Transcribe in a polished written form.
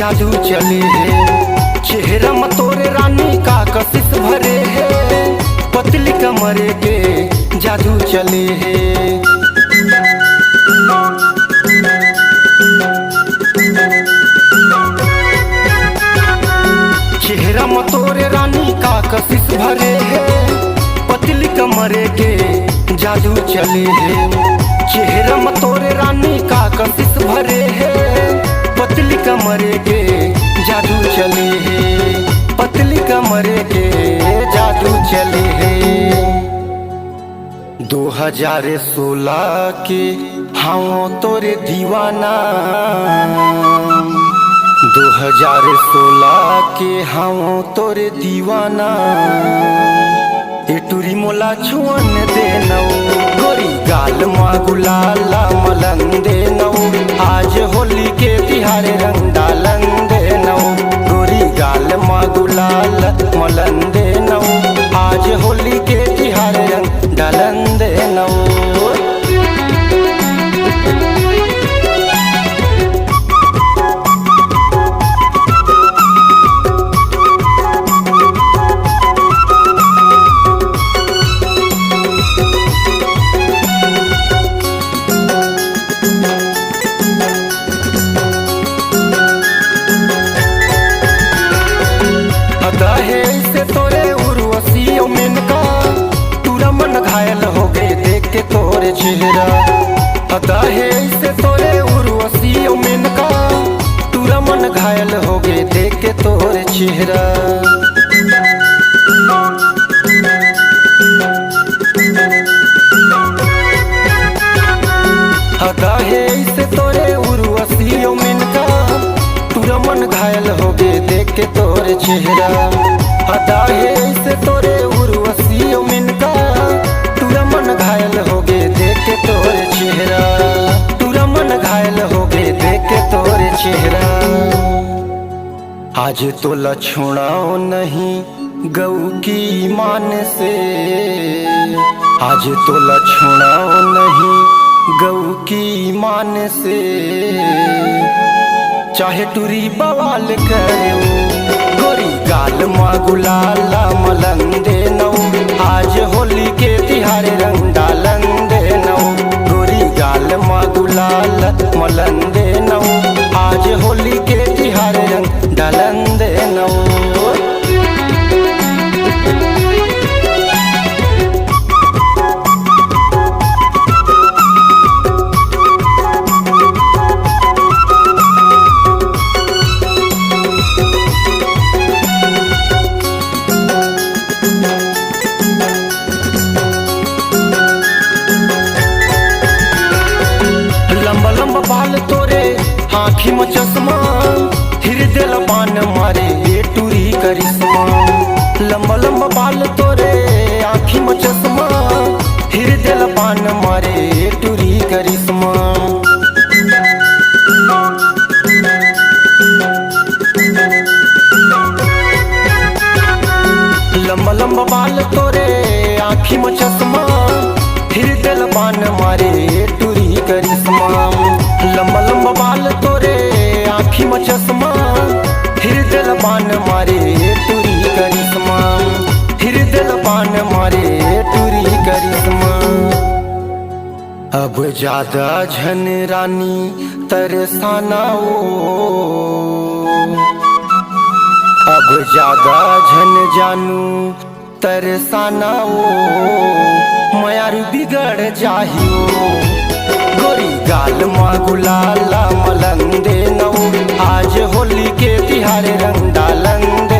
जादू चले है। चेहरा में तोरे रानी का कशिश भरे है, पतली कमरे के जादू चले है। चेहरा में तोरे रानी का कशिश भरे है, पतली कमरे के जादू चले है। चेहरा में तोरे रानी का कशिश भरे है, पतली कमरे के जादू चले है, पतली कमरे के जादू चले है। 2016 के हाँ तोरे दीवाना, 2016 के हाँ तोरे दीवाना। एटूरी मोला छुअन देनौ, गोरी गाल मा गुलाला मलन देनौ। आज होली के तिहारे रंग डालन देनौ, गोरी गाल मा गुलाल मलन देनौ। आज होली के तिहारे रंग डालन देनौ। से तोरे उर्वशी मेनका, पूरा मन घायल हो गए देख के तोरे चेहरा। अदा है से तोरे उर्वशी मेनका, पूरा मन घायल हो गए देख के तोरे चेहरा। अदा है से तोरे उर्वशी मेनका, पूरा मन घायल हो गए देख के तोरे चेहरा। अदा है से तोरे उर्वशी मेनका, पूरा मन घायल हो गए देख के तोरे चेहरा, पूरा मन घायल हो गए देख के तोरे चेहरा। आज तो लछुड़ाओ नहीं गऊ की मान से, आज तो लछुड़ाओ नहीं गऊ की मान से। चाहे टूरी बवाल करे गोरी गाल मा गुलाला मलन देनौ। आज होली के तिहारे रंग डालन देनौ, गोरी गाल मा गुलाल मलन देनौ। आज होली के तिहारे रंग डालन देनौ। बाल तोरे आँखी में चश्मा, हृदय लबान मारे ये टूरी करिश्मा। लंबा लंबा बाल तोरे आँखी में चश्मा, हृदय लबान मारे ये टूरी करिश्मा। लंबा लंबा बाल तोरे आँखी में चश्मा, हृदय लबान मारे ये टूरी करिश्मा। लंबा लंबा बाल तोरे आँखी में चश्मा, हृदय लबान मारे टूरी करिश्मा, हृदय लबान मारे टूरी करिश्मा। अब ज्यादा झन रानी तरसाना ओ, अब ज्यादा झन जानू तरसाना ओ। मयारू बिगड़ जाहियो गोरी गाल मा गुलाला मलन देनौ। आज होली के तिहारे रंग डालन दे।